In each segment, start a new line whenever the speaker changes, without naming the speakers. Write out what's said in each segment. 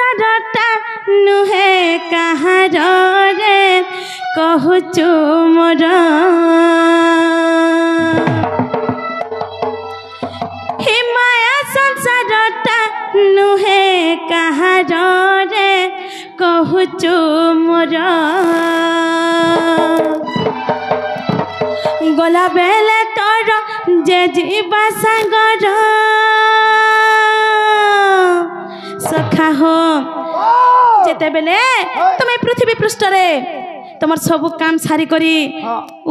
संसारटा नुहे कहार रे कहूचु मोर हे माया संसारटा नुहे कहार रे कहूचु मोर गला बेले तोर जे जीवा सागर सखा हो जेते बेले तुम पृथ्वी पृष्ठ रे तुम सब काम सारी करी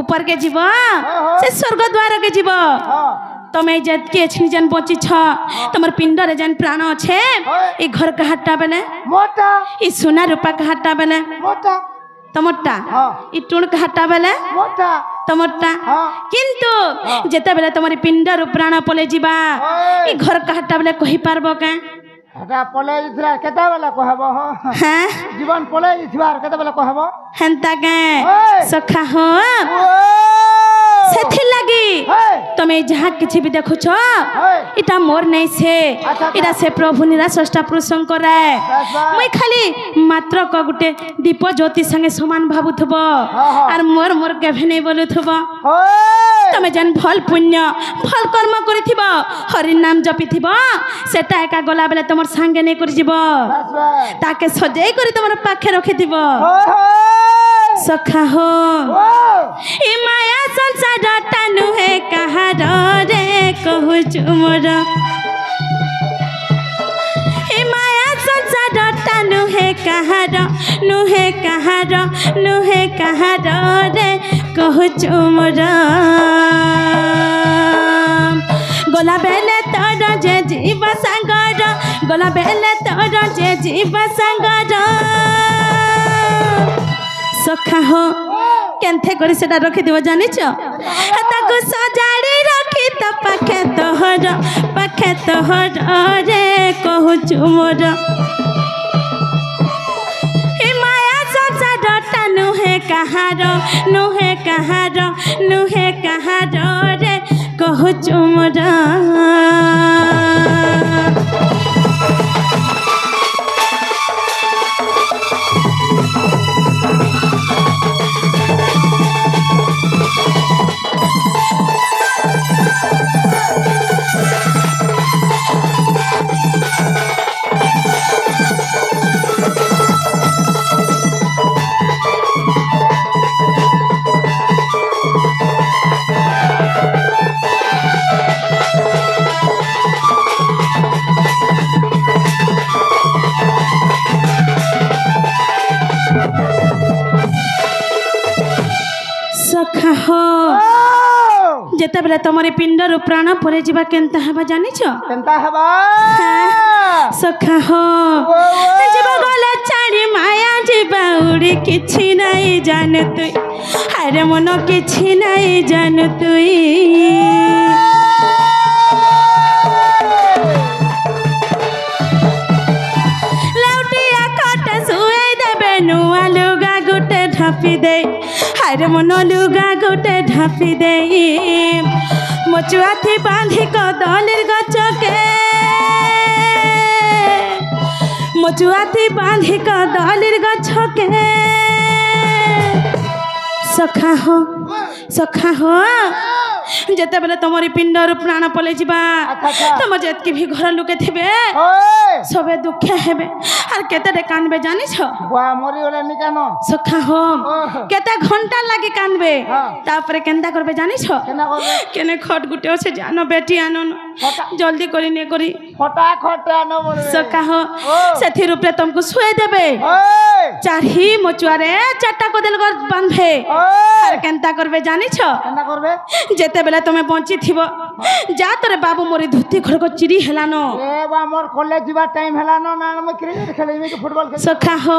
ऊपर के जीव से स्वर्ग द्वार के जीव तुम्हें जतके जन बची तुम पिंड रे जन प्राण अच्छे ये घर का हाटा बेले ये सोना रूपा का हाटा बेले तमटा ये टुण का हाटा बेले तमटा किंतु जेते बेले तुम पिंड रू प्राण पले जीवा ये घर का हाटा बेले कहि पारबो के
हटा पले इथरा केता बेला कहबो
हां
जीवन पले इथवार केता बेला कहबो
हेंता के सखा हो सेथि लगी तमे जहाँ किछि भी देखो छो इटा मोर नहीं से इटा से प्रभु निरा स्रष्टा पुरुषंकर मुई खाली मात्र क गुटे दीप ज्योति संगे समान भाबुथबो आर मोर मोर केभे नहीं बोलुथबो तमे जन भल पुण्य भल कर्म करिथिबो हरि नाम जपिथिबो सेटा एका गला बेले तमर संगे नहीं करि जीवो ताके सजाई करी तमर पाखे रखिथिबो सखा हो ए माया संसार टानु है कहार रे कहूचु मोर ए माया संसार टानु है कहार नुहे कहार रे कहूचु मोर गला बेले तोर जे जीव सागर गला बेले तोर जे जीव सागर सखा हो केंथे करी सेटा रखि दिबो जानि छ ताको सजाड़ी रखी त पाखे तोहर रे कहूचु मोर हे माया संसार टानु है कहार रे कहूचु मोर सखा हो जेते बेले तमरे पिंड रू प्राण परे जीवा केनता हबा जानि छ
केनता हबा
सखा हो जीवा गले चारी माया जीवा उड़ी किछि नहीं जान तुई अरे मन किछि नहीं जान तुई लौटिया काट सुए देबे नुआ लुगा गुटे ढापी दे अरे मन लुगा गोटे ढापी दे मचुआथी बांधी कदलीर गचके मचुआथी बांधी कदलीर गचके सखा हो जेते बेले तमरी पिंड रू प्राण पले जीवा तुम जेतकी भी घर लुके थिबे सबे दुखे हेबे आर केते कानबे जानि छ
बुआ मरी ओले निकानो
सखा हो केते घंटा लागी कानबे तापरे केनता करबे जानि छ
केना करबे
केने खट गुटे से जानो बेटी आनो जल्दी करी ने करी
फटाफट आनो बोले
सखा हो सेथि रूपे तुमको सुए देबे चारही मचुआरे चाटा को दिल कर बांधे आर केनता करबे जानि छ
केना करबे
जेते बेले तुमे बंची थिबो जा तोरे बाबू मोरी धुती घर को चिरी हेलानो
ए बा मोर कॉलेज जीवा टाइम हेलानो ना हम क्रिकेट खेलेबे के फुटबॉल खेल
सखा हो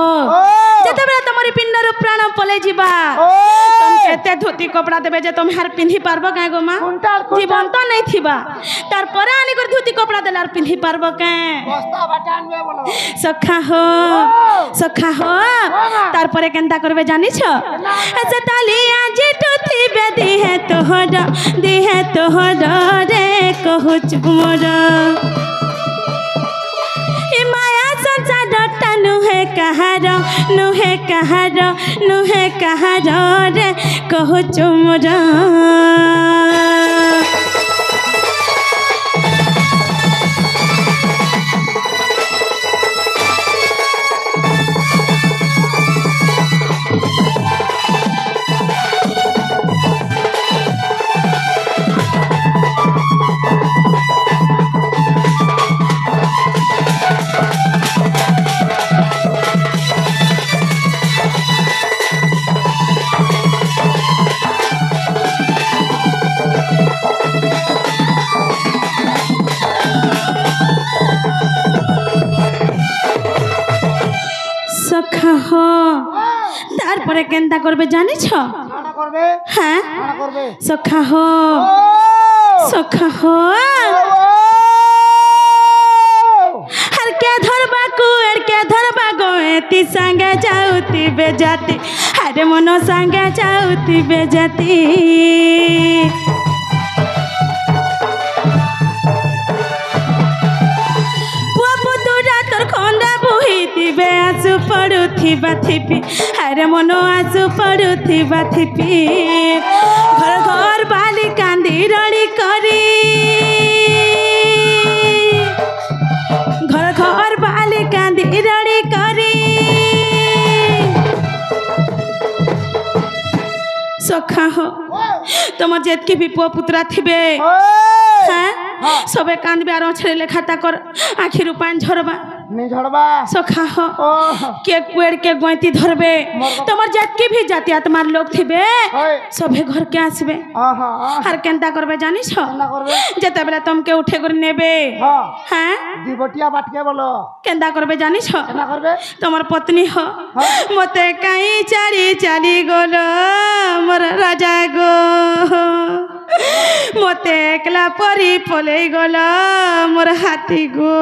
जेते बेले तमरी पिंड रू प्राण पले जीवा तुम केते धोती कपड़ा देबे जे तुम हार पिंधी पारबो का गो मां जीवन तो नहीं थिबा तार पर आनी कर धोती कपड़ा देलार पिंधी पारबो का
बस्ता बाटानबे बोलो
सखा हो तार परे केनता करबे जानि छ ऐसे तालिया जे टुथी बेदी है तोहर रे कहूचु मोर ए माया संसार କାହାର ନୁହେଁ କାହାର ନୁହେଁ କାହାର ରେ କହୁଛୁ ମୋର সখা হো তারপরে কেনতা করবে জানিছ
কানা করবে
হ্যাঁ
কানা করবে
সখা হো সখা হো আর কে ধরবা গো এতি সাঙ্গে যাউতি বেজাতি আরে মন সাঙ্গে যাউতি বেজাতি आसु पड़ुथिबा थिपी अरे मनो आसु पड़ुथिबा थिपी घर घर बाली कांदी रड़ी करी घर घर बाली कांदी रड़ी करी सखा हो तुम जेतकी भी पुआ पुत्रा थिबे हाँ सबे कांदबे आरो छले लेखा ताकर आखिरु पान झरबा
नहीं झड़बा
सखा हो के कुएड़ के गोइती धरबे तमर जातके भी जाति आत्मार लोग थिबे सभे घर के आसबे हर केनता करबे जानिस जेते बेला तुमके उठे कर नेबे हां
दिबटिया बाटके बोलो
केनता करबे जानिस
केना करबे
तमर पत्नी हो मते काई चारी चाली गोलो मोर राजा गो मते एकला परी पले गला मोर हाथी गो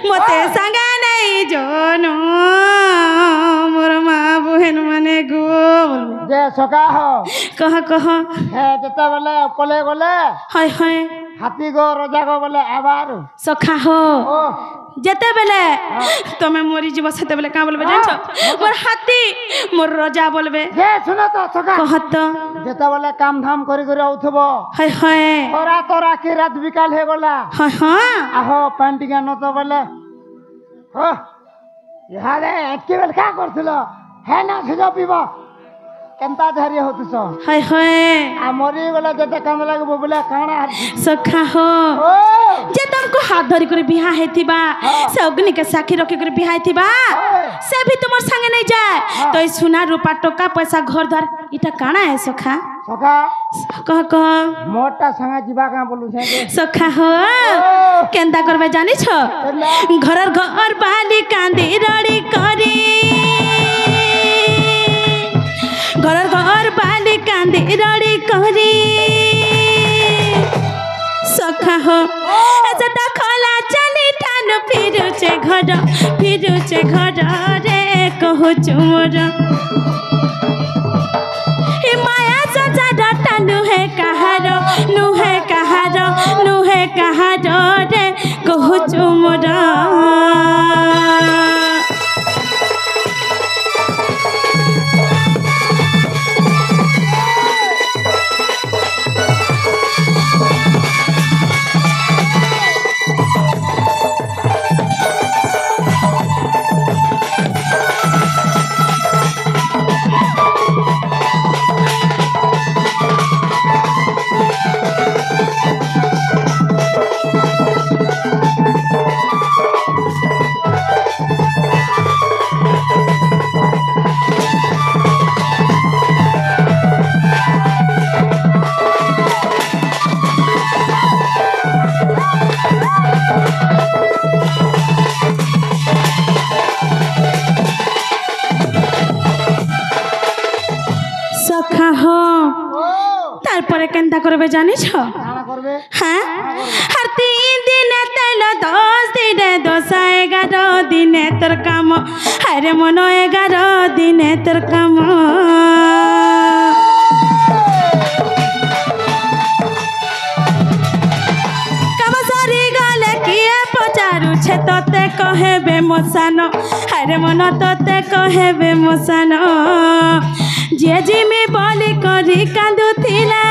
मते संगा नहीं जोनो मोर माँ बहन माने गो
जे सका हो
कह
हे जता बोले पले गले
हाय हाय
हाथी गो राजा गो बोले आबार
सखा हो जेते बेले तमे मोरी जीव सेते बेले का बोलबे जानछो मोर हाथी मोर राजा बोलबे
जे सुनो तो सका
कहत
जेता बोले काम धाम करी करी आउथबो
हाय हाय
तोरा तोरा के रात बिकाल हे गोला
हाय हां
आहो पेंटिंग न तो बोले हो यारे एतके बेल का करथलो है ना सुजो पीबो केनता धैर्य होतस
हाय हाय
आ मोरी गोला जेते काम लागबो बोले काना
सखा हो
ओ
जे तुमको हाथ धरी कर बिहा हेतिबा से अग्नि के साक्षी रखी कर बिहा हेतिबा से भी तुमर संगे नहीं जाए तो सुना रूपा टोका पैसा घर द्वार इटा काना है सखा
सका
कह
मोटा संगा जीवा का बोलू छे
सखा हो केनता करबे जानि छ घर घर बाली कांदी रड़ी करी घर घर बाली कांदी रड़ी करी सखा हो जता खोला चली ठान फिरुचे घर रे कहू चुमर हे माया सजा डटा नुहे कहार रे कहू चुमर सखा हो तारपरे केनता करबे जानिस हाँ हर 3 दिन तेल 10 दिन 10 11 दिन तोर काम अरे मन 11 दिन तोर काम काम सरी गले किए पचारू छे तोते তোতে কহেবে মশান আরে মন তোতে কহেবে মশান যে জিমি বলি করি কান্দুথিলা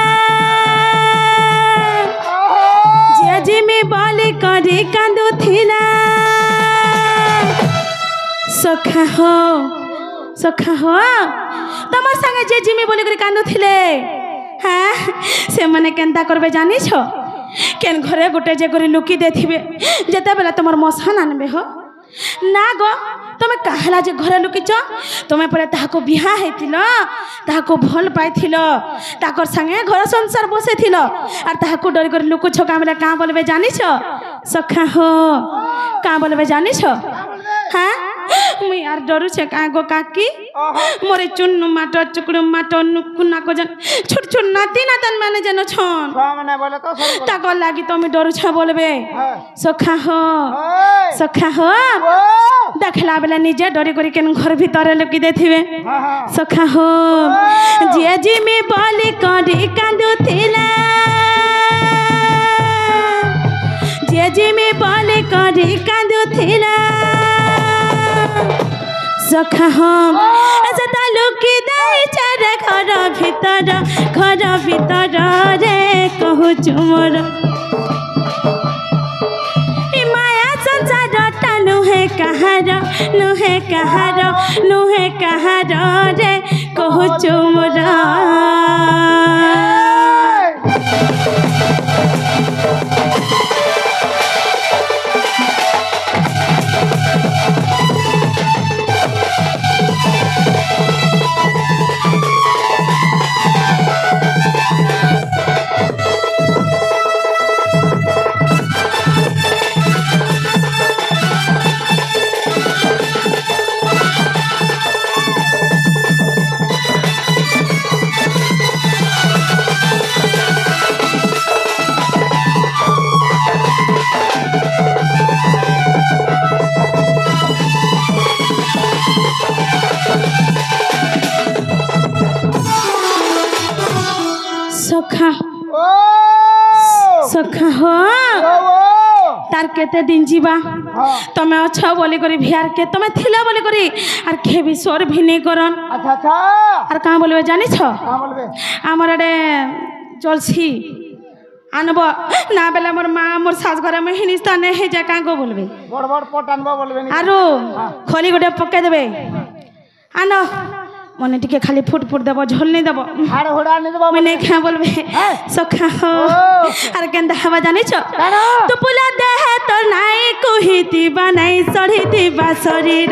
যে জিমি বলি করি কান্দুথিলা সখা হো তোমার সাথে যে জিমি বলি করে কান্দুথিলে হ্যাঁ সেমানে কেনতা করবে জানিছ কেন ঘরে গোটে যে করে লুকি দেথিবে যেতেবেলে তোমার মশান আনবে হো না গো তুমি কাহলা যে ঘরে লুকিছ তুমি পরে তাহাকে বিহা হয়েছিল তাহাকে ভাল পাইছিল তাকর সঙ্গে ঘর সংসার বসেছিল আর তাহাকে ডরি করে লুকুছ কামলে কাঁ বলবে জানিছ সখা হো কাঁ বলবে জানিছ হ্যাঁ মুই আর ডরুছে কাঁ গো কাকি মোরে চুন্নু মাট চুকড়ু মাট নুকুনা কো জান ছোট ছোট নাতি নাতন মানে যেন ছন
মানে বলে তো
তাকর লাগি তুমি ডরুছ বলবে সখা হো দেখলা বেলা নিজে ডরি করি কেন ঘর ভিতরে লুকি দেথিবে সখা হো যে জিমি বলি করি কান্দুথিলা যে জিমি বলি করি কান্দুথিলা সখা হম সেটা লুকি দেইছে রে ঘর ভিতর রে কহুচু মোর ই মায়া সংসারটা নুহে কাহার রে কহুচু মোর সখা হো তার কেতে দিন যা তুমি অছ বলি করি ভিয়ার কে তুমি থিলা বলি করি আর খে বিশ্বর ভিনে করন আর কাঁ বলবে জানিছ আমার এডে চলছি আনব না বেলা মোর মা মোর শাশ ঘরে আমি হিনিস্তানে হে যা কাঁ গো বলবে
বড় বড় পট আনব বলবে
আরো খলি গোটে পকে দেবে আনো মনে টিকে খালি ফুট দেব ঝোলনি দেব
হাড় হোড়া নি দেব
মনে খা বলবে সখা হো আর কেনতা হবা জানিছ তু পুলা দেহে তোর নাই কহিতিবা নাই সড়িতিবা শরীর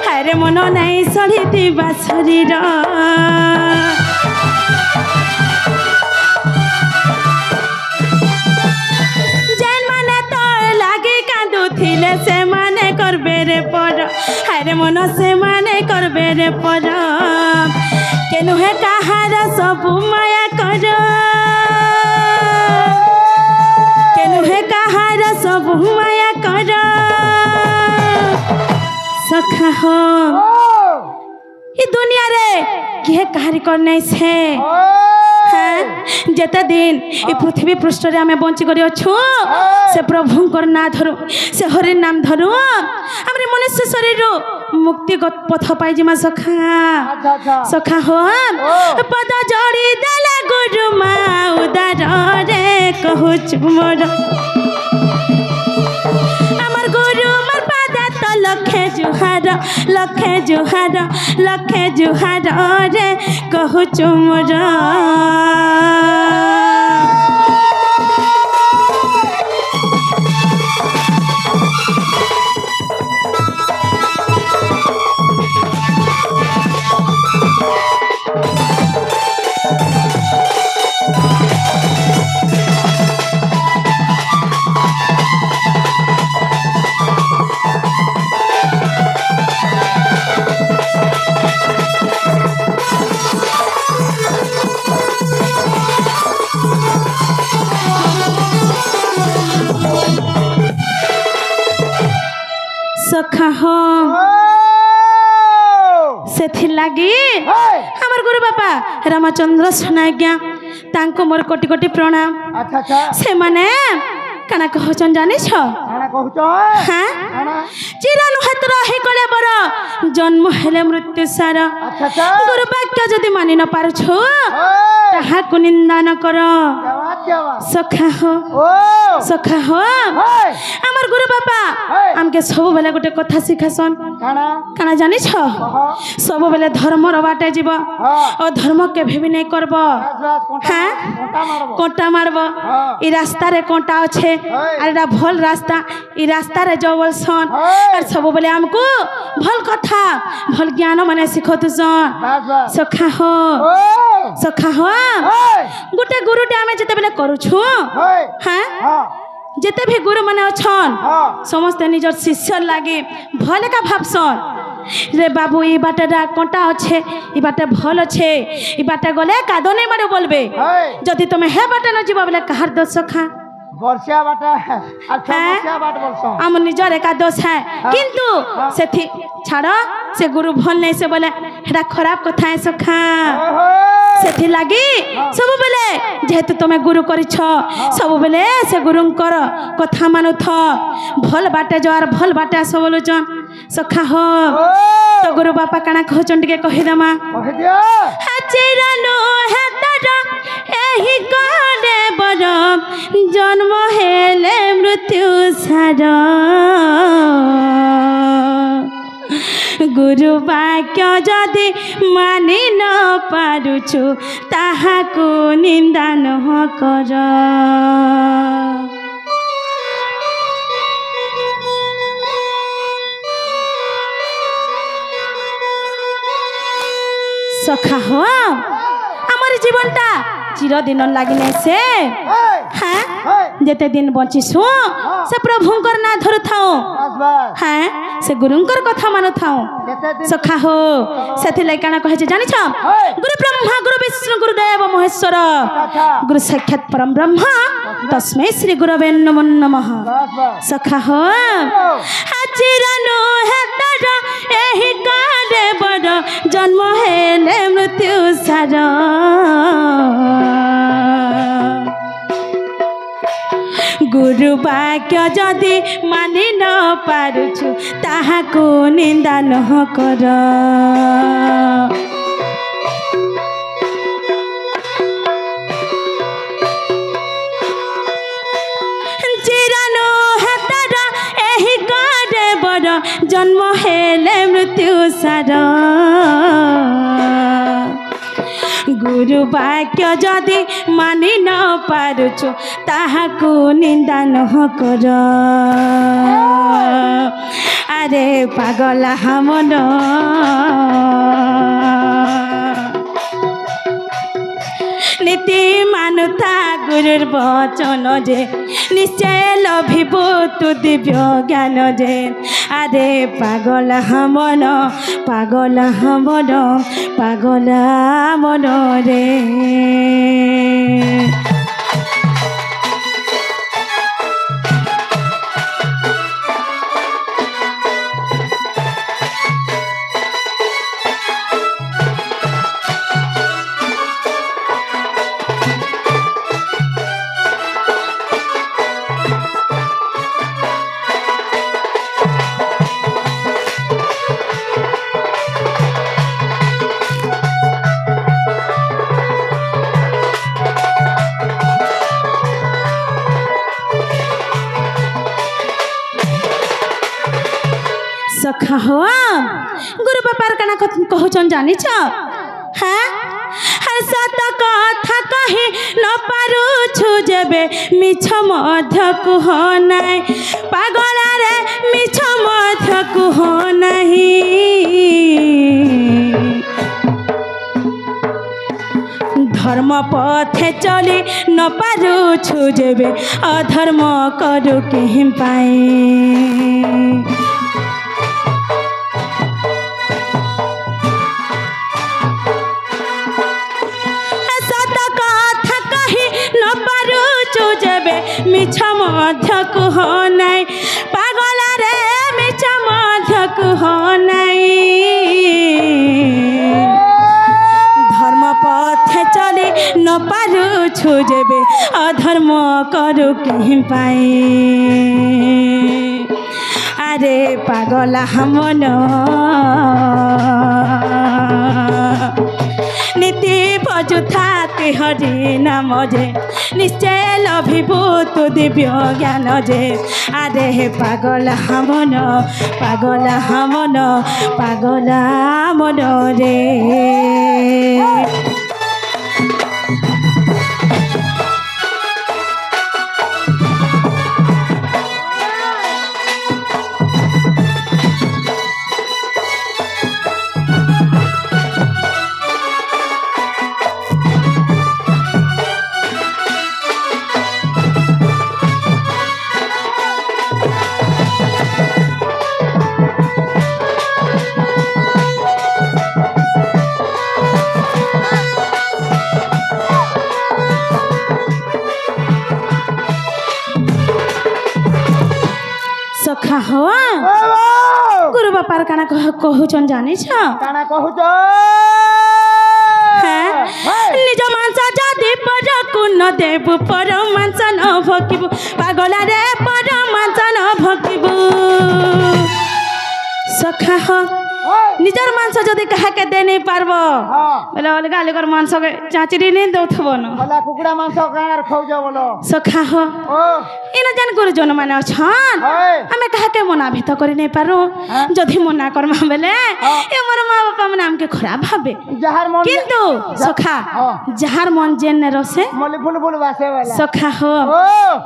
হারে মন নাই সড়িতিবা শরীর যেন মানে তোর লাগে কাঁদুথিলে সে মানে করবে রে পর হারে মন সে মানে করবে রে পর কেনু হে কাহার সবু মায়া কর কেনু হে কাহার সবু মায়া কর সখা হো ই দুনিয়া রে কিহে কাহারি কর নাই সে হ্যাঁ যেতে দিন এই পৃথিবী পৃষ্ঠরে আমি বঞ্চি করে অছু সে প্রভুঙ্কর না ধরু সে হরির নাম ধরু আমার মনুষ্য শরীর মুক্তি পথ পাই যিমা সখা হো পদ জড়ি দেলা গুরু মা উদার রে কহুচু মোর আমার গুরু মোর পাদা তো লক্ষে জুহার রে কহুচু মোর सखा हम से लगी हमार गुरु बापा रामचंद्र सुनाज्ञा तांको मोर कोटि कोटि प्रणाम।
अच्छा अच्छा
से माने काना कहचन जानिछ
काना कहचो
हां रही कले बर जन्म हेले मृत्यु सार
अच्छा अच्छा
गुरु वाक्य जदि मानि न पारुछु
ओए
ताहाकु निंदा न कर
क्या बात
सखा हो
ओ
सखा हो
ओए
आमर गुरु बापा
ओए
आमके सब बेले गोटे कथा शिखासन
काना
काना जानिछ
कह
सब बेले धर्मर बाटे जीव
हां
और धर्म केभे भी नहीं करब
बस कोंटा
हाँ?
कोंटा मारबो
कोंटा मारब
हां
ई रास्ता रे कोंटा अच्छे और एटा भल रास्ता ई रास्ता रे जवल सन और सब बेले हमको भल कथा भल ज्ञान माने सिखतु सन
बस
सखा हो
ओ
सखा हो
ओए
गोटे गुरुटे आमे जेते बेले करूछु
ओए
हाँ
हां
जेते भी गुरु माने अछन
हां
समस्त निजर शिष्य लागे भले का भाबसन रे बाबू ई बाटेटा कोंटा अच्छे ई बाटे भल अच्छे ई बाटे गले कादो नहीं मारे बोलबे
ओए
जदि तुम हे बाटे न जीव बोले कहार दोष खा
वर्षा बाटा अच्छा
हैं?
वर्षा बाट बोलसो
आम निजर एका दोष है किंतु सेथि छाड़ से गुरु भल नहीं से बोले हेटा खराब कथा है सखा
ओए
सेथि लागी सब बेले जेहेतु तुम गुरु करिछ सब बेले से गुरुंकर कथा मानुथ भल बाटे जवार भल बाटे सब बोलुचन सखा हो तो गुरु बापा काना कहचन टिके कहि दमा
कह दिया
हाचिरानो हेतारा एही गरे बर जन्म हेले मृत्यु सार गुरु वाक्य जदि मानि न पारुछु ताहाकु निंदा न कर सखा हो आमर जीवनटा चिरदिन लागिने से
ओए
हाँ
ओए
जेते दिन बचिसु से प्रभुंकर ना धरु थाओ
बस
हाँ से गुरुंकर कथा मानु थाओ
केते दिन
सखा हो सेथि लाई काना कहे जानिछ गुरु ब्रह्मा गुरु विष्णु गुरुदेव महेश्वर
अच्छा
गुरु साक्षात परम ब्रह्मा तस्मै श्री गुरवे नमो नमः
बस
सखा हो हाचिरानो हेतारा एही काले बड़ जन्म हेले मृत्यु सार गुरु वाक्य जदि मानि न पारुछु ताहाकु निंदा न कर चिरानो हेतारा एही गरे बड़ जन्म हेले मृत्यु सार गुरु वाक्य जदि मानि न पारुछु ताहाकु निंदा न कर अरे पागला हमन नीति मानुता गुरुर वचन जे निश्चय लभिबो तु दिव्य ज्ञान जे अरे पागला हमन पागला मन रे सखा हो गुरु बापार काना कहचन जानिछ हाँ हर सत कथा कहि न पारुछु जेबे मिछ मध्य कुह नाई पागला रे मिछ मध्य कुह नाही धर्म पथे चली न पारुछु जेबे अधर्म करू केहि पाए मिछ मध्य कुह नाई पागला रे मिछ मध्य कुह नाई धर्म पथे चली न पारुछु जेबे अधर्म करू केहि पाए আরে পাগলা মন নীতি ভজুথাতে হরি নাম যে নিশ্চয় লভিবু তু দিব্য জ্ঞান যে আরে পাগলা মন পাগলা মন রে সখা হো গুরু বাপার কানা কহুছন জানিছ
কানা কহুছ
হ্যাঁ নিজ মাংস যদি পরকু ন দেবু পর মাংস ন ভকিবু পাগলা রে পর মাংস ন ভকিবু সখা হো নিজের মাংস যদি কাহাকে দে নেই পারব বলে অলগা অলগার মাংস চাচিরি নেই দৌথব ন
বলা কুকুড়া মাংস কার খাউছ বলো
সখা হো ইনো যেন গুরুজন মানে অছন আমি কাহাকে মনা ভিত করে নেই পারু যদি মনা করমা বেলে এ মোর মা বাপা মানে আমকে খারাপ ভাবে
যাহার মন
কিন্তু সখা যাহার মন যেন রসে
মলি ফুল ফুল বাসে বলা
সখা হো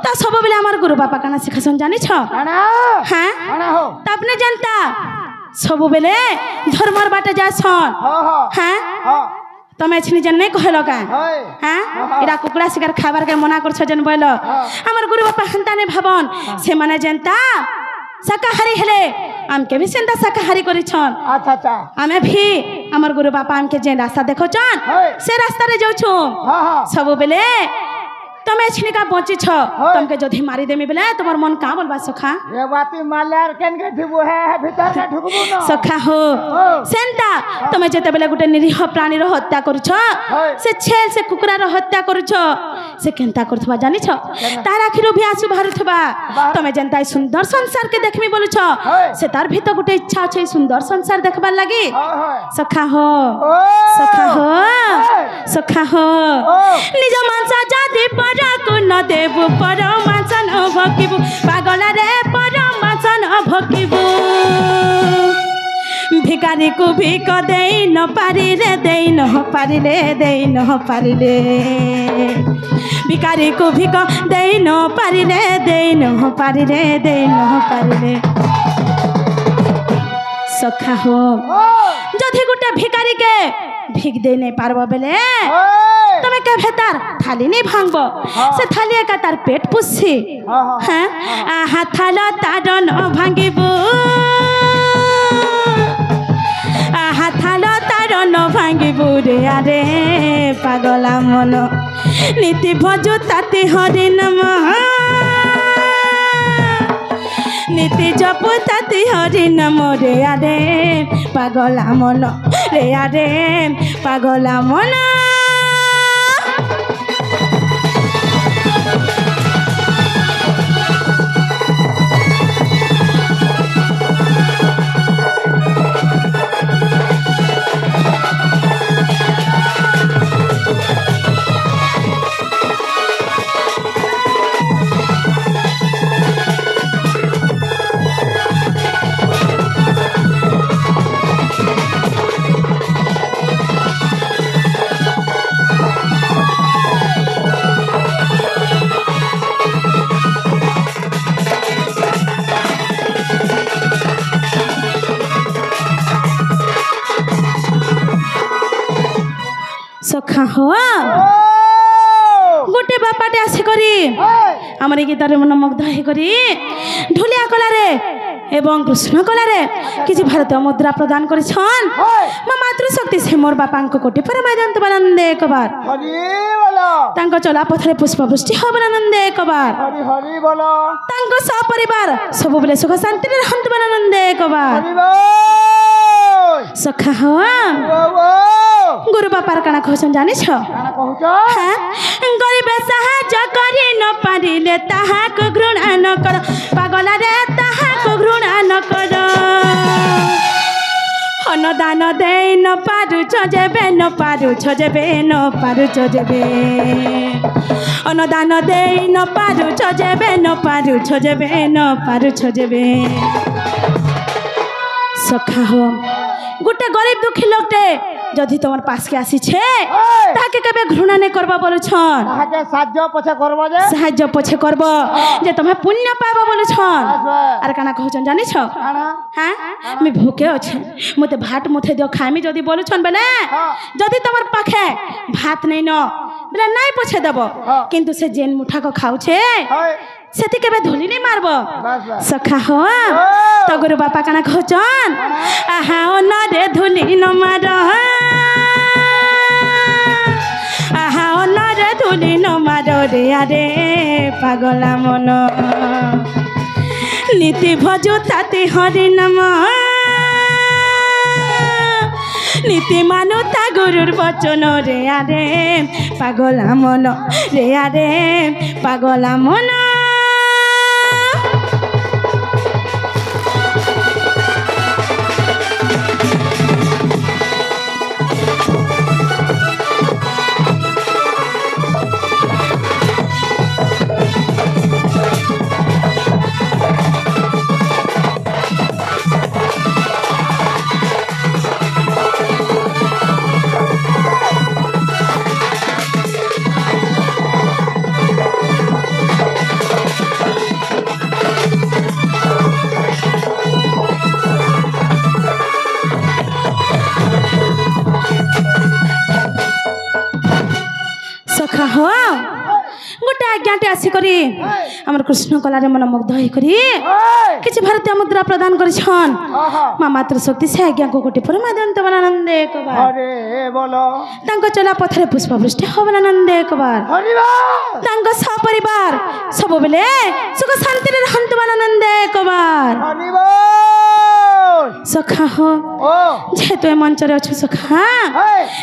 তা সববেলে আমার গুরু বাপা কানা শিখাছন জানিছ
কানা
হ্যাঁ
কানা হো
তা আপনি জানতা সববেলে ধর্মর বাটে যাসন হ্যাঁ তুমি এছিনি যেন নেই কহল কা হ্যাঁ এরা কুকুড়া শিকার খাবার কে মনা করছ যেন বইল আমার গুরু বাপা হেন্তা নে ভাবন সে মানে যেনতা শাকাহারি হেলে আমকে भी সেন্তা শাকাহারি করিছন
আচ্ছা আচ্ছা
আমি ভি আমার গুরু বাপা আমকে যে রাস্তা দেখছন সে রাস্তা রে যাউছু সববেলে তুমি এছিনিকা বঞ্চিছ তোমাকে যদি মারি দেমি বেলে তোমার মন কা বলবা সখা
এ বাতি মালার কেন কে থিবু হে ভিতর কে ঢুকবু না
সখা হো সেন্তা তুমি যেতে বেলে গুটে নিরীহ প্রাণীর হত্যা করছ সে ছেল সে কুকুরার হত্যা করছ সে কেনতা করথবা জানিছ তার আখিরু ভি আসু বাহারুথবা তুমি যেনতাই সুন্দর সংসার কে দেখমি বলছ সে তার ভিতর গুটে ইচ্ছা আছে সুন্দর সংসার দেখবার লাগি সখা হো সখা হো সখা হো নিজ মানসা জাতি পরাকু ন দেবু পর মানস ন ভকিবু পাগলা রে পর মানস ন ভকিবু ভিকারি কু ভিক দেই ন পারিলে দেই ন পারিলে দেই ন পারিলে ভিকারি কু ভিক দেই ন পারিলে দেই ন পারিলে দেই ন পারিলে সখা হো যদি গোটে ভিকারি কে ভিক দেই নাই পারব বেলে তুমি কে ভেতার থালি নেই ভাঙব সে থালি একা তার পেট পুষছি হ্যাঁ আহা থাল তার ন ভাঙিব আহা থাল তার ন ভাঙিব রে আরে পাগলা মন নীতি ভজু তাতে হরি নম নীতি জপ তাতে হরি নম রে আরে পাগলা মন রে আরে পাগলা মন সখা হো গোটে বাপাটে আসি করি আমার এই গীতারে মন মুগ্ধ হয়ে করি ঢুলিয়া কলারে এবং কৃষ্ণ কলারে কিছু ভারতীয় মুদ্রা প্রদান করেছন মা মাতৃশক্তি সে মোর বাপাঙ্ক কোটি পরমানন্দ আনন্দে একবার তাঙ্ক চলা পথরে পুষ্পবৃষ্টি হব আনন্দে একবার তাঙ্ক সপরিবার সবুবেলে সুখ শান্তিরে রহন্ত আনন্দে একবার সখা হওয়া गुरु बापार काना कहसन जानिछ
काना कहूच
हाँ गरीबे साहाय्य करी न पारिले ताहाको घृणा न कर पागल रे ताहाको घृणा न कर अनुदान दे न पारुछ जेबे न पारुछ जेबे न पारुछ जेबे अनुदान दे न पारुछ जेबे न पारुछ जेबे न पारुछ जेबे सखा हो गोटे गरीब दुखी लोकटे जदि तुम पास के आसी छे ताके केबे घृणा नहीं करबा बोलुछन
ताके साहाय्य पछे करबो जे
साहाय्य पछे करबो जे तुम्हें पुण्य पाबो बोलुछन आर काना कहछन जानि छ हां मैं भूखे अछि मते भात मुथे दियो खामी जदि बोलुछन बेले जदि तमर पाखे भात नहीं न बेले नहीं पछे देबो किंतु से जेन मुठा को खाउ छे सेति केबे धुली नहीं मारबो सखा हो तो गुरु बापा काना कहछन आहा ओ न रे धुली न मार आहा ओ न रे धुली न मार रे आरे पागला मन नीति भजु ताते हरि नम नीति मानु ता गुरुर बचन रे आरे पागला मन रे आरे पागला मन सखा हो गोटे आज्ञाटे आसिकरी आमर कृष्ण कलारे मन मुग्ध होइकरी किछि भारतीय मुद्रा प्रदान करिछन मा मातृ शक्ति से आज्ञा को गोटे परमानंद बनानंद एक बार
अरे बोलो
तांको चला पथरे पुष्पवृष्टि होबनानंद एक बार
हरिबा
तांको सपरिवार सब बेले सुख शांति रे रहंत बनानंद एक बार
हरिबा
सखा हो जे तो मंच रे अछु सखा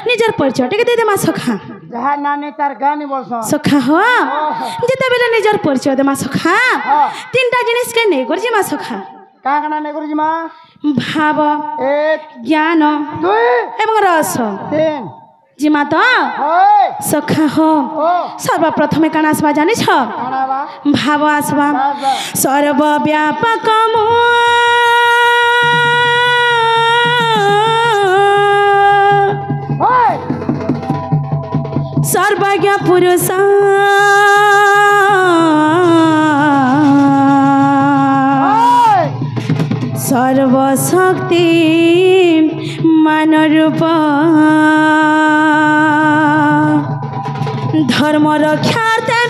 निजर परिचय टिके दे दे मा सखा
जहा नानी तार गानी बोलसन
सखा हो जेते बेले निजर परिचय दे मा सखा तीनटा जिनिस के नै करजी मा सखा
का काना नै करजी मा
भाव
एक
ज्ञान
दुई
एवं रस
तीन
जिमा तो सखा हो सर्वप्रथमे काना आसबा जानि छ भाव आसबा सर्वव्यापक सर्वज्ञ पुरुष सर्वशक्ति मान रूप धर्म रक्षार्थे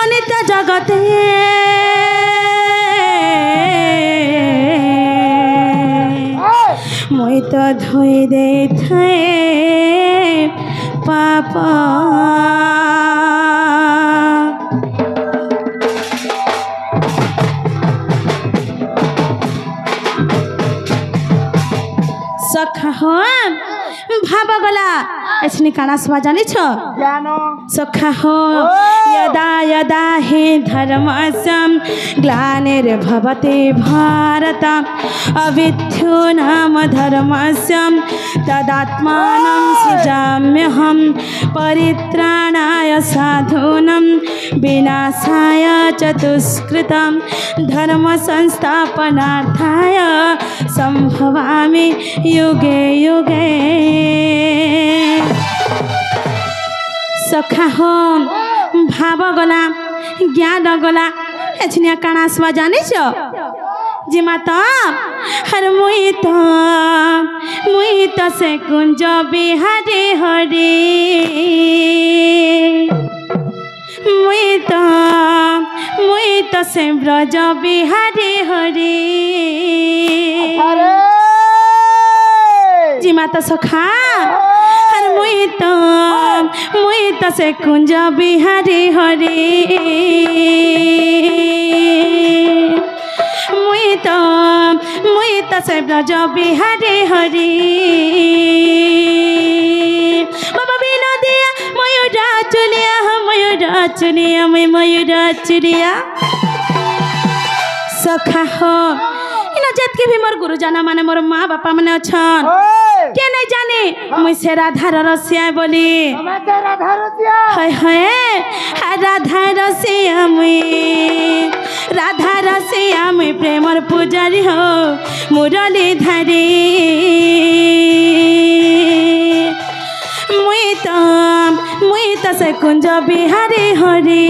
अनित्य जगते मुई तो धोई दे थे पापा सखा हो भाव गला एछनी काना सवा जानि छ
ज्ञान
सखा हो यदा यदा हि धर्मस्यं ग्लानिर्भवति भारत अविद्यो नाम धर्मस्यं तदात्मानं सृजाम्यहं परित्राणाय साधूनां विनाशाय च दुष्कृतं धर्म संस्थापनार्थाय संभवामि युगे युगे सखा हो भाव गला ज्ञान गला एछनिया काना आसवा जानि छ जी माता हर मुई तो से कुंज बिहारी हरि मुई तो से ब्रज बिहारी हरि जी माता सखा हर मुई तो से कुंज बिहारी हरि मुई तो से ब्रज बिहारी हरि चुलिया मयूरा चुलिया मैं मयूरा चुलिया सखा हो इना जेतके भी मोर गुरुजना माने मोर माँ बापा माने अछन के नहीं जाने मुई से राधार रसिया बोली हाय हाय राधा रसिया मुई राधा रसिया मुई प्रेमर पुजारी हो मुरली धारी मुई तो से कुंज बिहारी हरी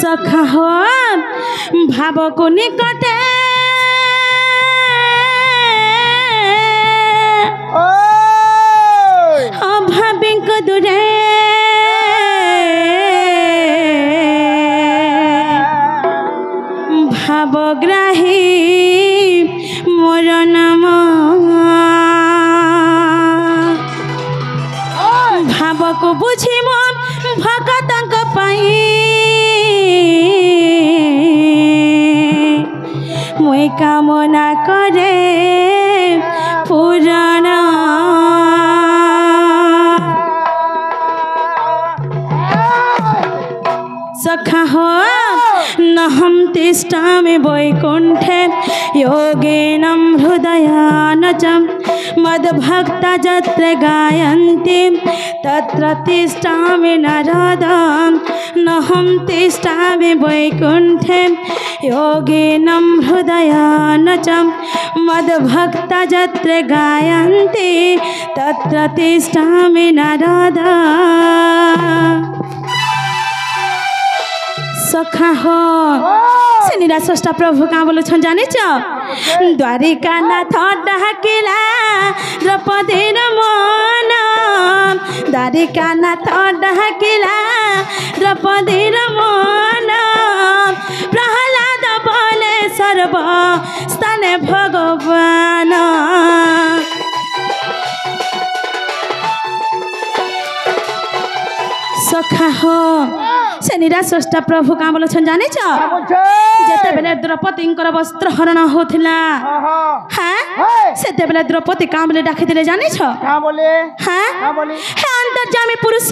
सखा हो भाव को निकटे अभावी को दूरे भावग्राही मोर नाम भाव को बुझी मो भगत पाई मुई कामना करे पुराण सखा हो न हम तिष्ठामि वैकुण्ठे योगिनं हृदयानचं मद्भक्ता यत्र गायन्ति तत्र तिष्ठामि नारदं न हम तिष्ठामि वैकुण्ठे योगिनं हृदयानचं मद्भक्ता यत्र गायन्ति तत्र तिष्ठामि नारदं सखा हो सेनिरा स्रष्टा प्रभु कहाँ बोलो छन् जाने द्वारिका नाथ डाकिला द्रौपदीर मन द्वारिका नाथ डाकिला द्रौपदीर मन प्रहलाद बोले सर्व स्थाने भगवान सखा हो सेनिरा स्रष्टा प्रभु कहाँ बोलो छन् जाने जेते बेले द्रौपदी वस्त्र हरण होथिला हाँ सेते बेले द्रौपदी कहाँ बोले डाकी दिले जाने हाँ हे अंतर्जामी पुरुष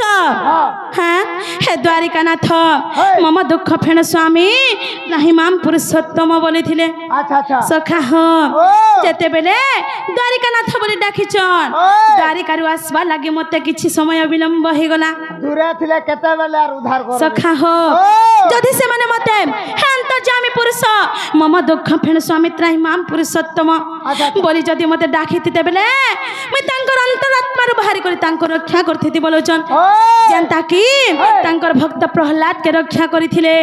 हाँ हे द्वारिकानाथ मम दुख फेण स्वामी नाही माम पुरुषोत्तम बोली थिले सखा हो जेते बेले द्वारिकानाथ बोली डाकिछन द्वारिकारु आसबा लागि मते किछि समय विलंब हे गला
दूरे थिले केते बेले उद्धार कर
सखा हो जदि से माने मते हे अंतर्जामी पुरुष मम दुख फेण स्वामी त्राही माम पुरुषोत्तम बोली जदि मते डाकिथिते बेले मैं तांकर अंतरात्मा रु बाहरी करी तांकर रक्षा करथिति बोलोचन जनता की तांकर भक्त प्रहलाद के रक्षा करिथिले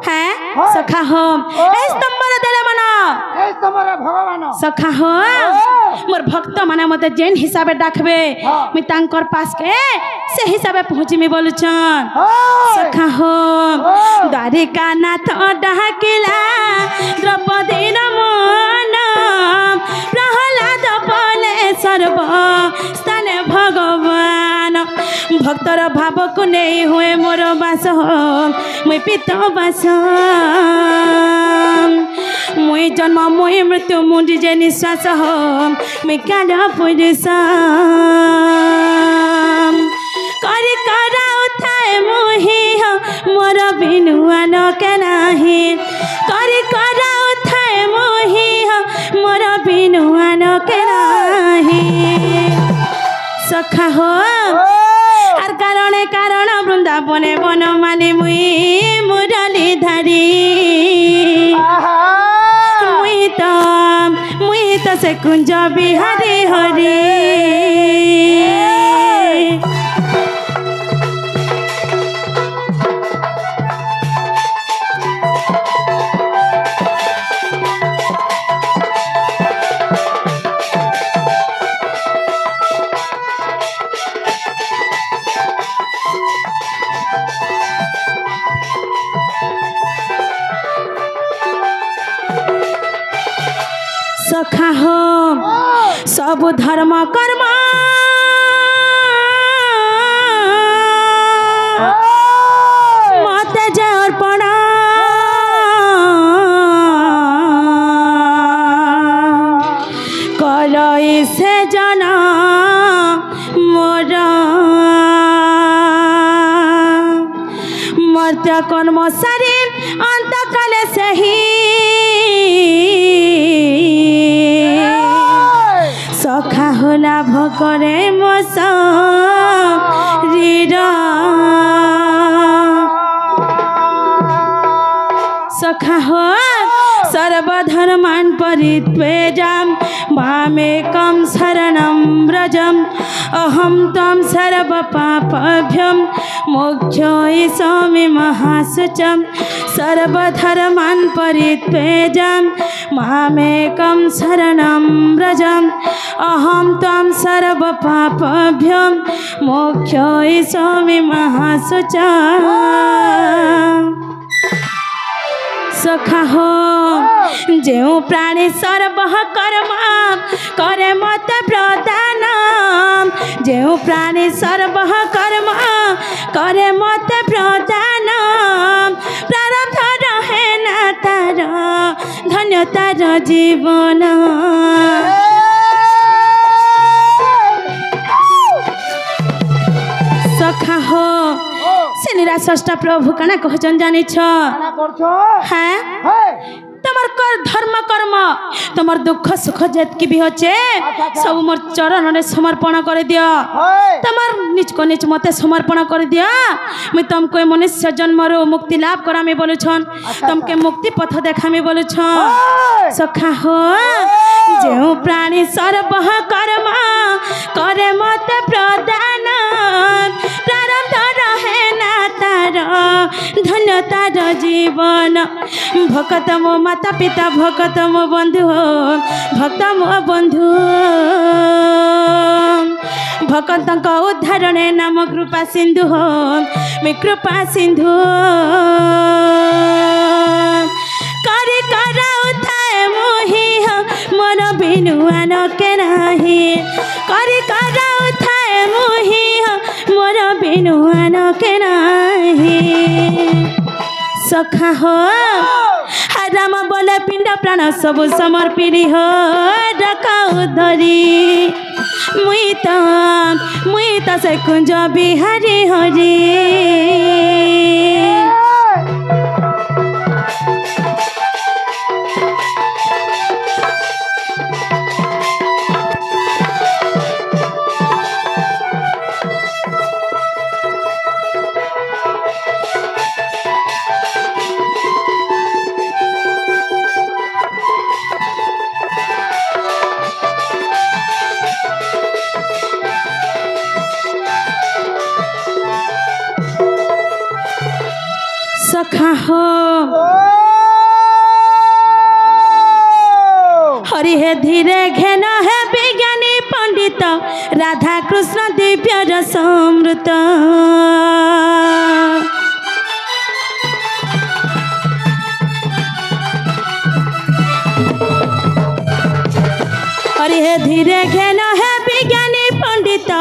हैं सखा हो ए स्तंभर देले मन
ए स्तंभर भगवान
सखा हो मोर भक्त माने मते जेन हिसाबे डाकबे मैं तांकर पास के से हिसाबे पहुंची मी बोलुचन सखा हो द्वारिका नाथ डाकिला द्रौपदी मन प्रहलाद बोले सर्व स्थाने भगवान भक्तर भाव को नहीं हुए मोर बास मुई पित बास मुई जन्म मुई मृत्यु मुझे जे निश्वास मुई काल पुरुष करी कराउ थाए मुही मोर बिनुआन के नाही करी कराउ थाए मुही मोर बिनुआन के नाही सखा हो आर कारणे कारण वृंदावने बनमाली मुई मुरली धारी मुई तो से कुंज बिहारी हरी सखा हो सब धर्म कर्म मत जे अर्पण कलई से जना मोर मर्त्य कर्म सारी अंत काले से ही सखा हो लाभ करे मो शरीर सखा हो सर्वधर्मान् परित्यज्य मामेकं शरणं व्रज अहं त्वं सर्वपापभ्यो मोक्षयिष्यामि महाशुचं सर्वधर्मान् परित्यज्य मामेकं शरणं व्रज अहं त्वं सर्वपापभ्यो मोक्षयिष्यामि महाशुचं सखा हो जो प्राणी सर्व कर्म करे मत प्रदान जो प्राणी सर्व कर्म करे मत प्रदान प्रारब्ध रहे ना तार धन्य तार जीवन सखा हो से निराश्रष्टा प्रभु कना कहचन जानी छ हाँ तमर कर धर्म कर्म तमर दुख सुख जेतकी भी होचे सब मोर चरण ने समर्पण कर दियो तमर निज को निज मते समर्पण कर दियो मैं तुमको मनुष्य जन्म रो मुक्ति लाभ करामी बोलु छन तुमके मुक्ति पथ देखामी बोलु छन सखा हो जो प्राणी सर्व कर्म करे मत प्रदान प्रारब्ध रहे ना तार धन्य तार जीवन भक्त मो माता पिता भक्त मो बंधु भक्त मो बंधु भक्त उद्धारण नाम कृपा सिंधु मैं कृपा सिंधु करी कराउथाए मोहि मन बिनुआन के नाही करी कराउथाए मोहि मन बिनुआन के नाही सखा हो राम बोले पिंड प्राण सब समर्पिणी हो डकाउ धरी मुई त से कुंज बिहारी हरी सखा हो हरि हे धीरे घेन है विज्ञानी पंडित राधा कृष्ण दिव्य रसामृत हरि हे धीरे घेन है विज्ञानी पंडित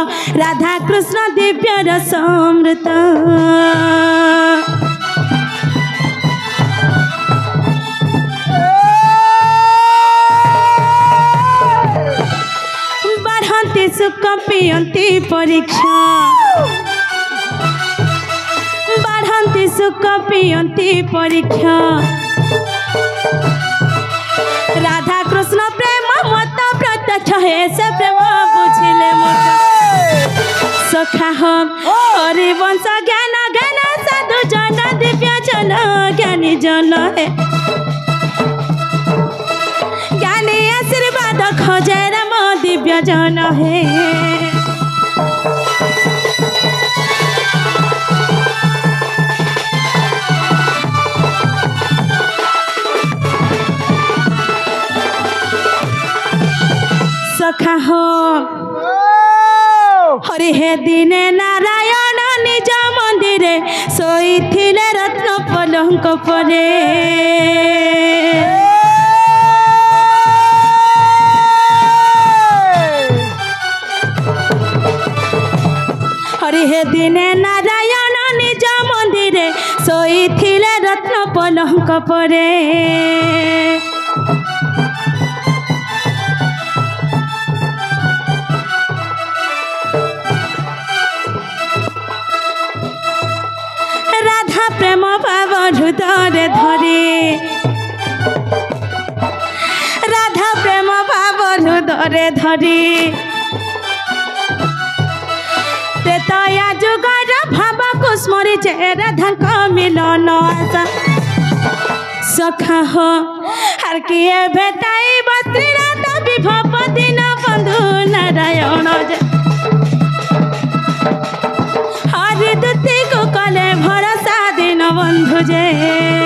राधा कृष्ण दिव्य रसामृत सुख पियंती परीक्षा बढ़ंती सुख पियंती परीक्षा राधा कृष्ण प्रेम मत प्रत्यक्ष है से प्रेम बुझिले मत सखा हम हरिवंश ज्ञान ज्ञान साधु जन दिव्य जन ज्ञानी जन है ज्ञानी आशीर्वाद खोजे राम दिव्य जन है सखा हो हरि हे दिने नारायण निज मंदिरे सोईथिले रत्न पलंक परे दिने नारायण निज मंदिरे शोइथिले रत्न पलंक परे राधा प्रेम भाव हृदय धरे राधा प्रेम भाव हृदय धरी त्रेतया जुगर भाव को स्मरिचे राधा मिलन आशा सखा हो हर किए भेटाई श्री राधा विभव दिन बंधु नारायण हरि दूती को कले भरोसा दिन बंधु जे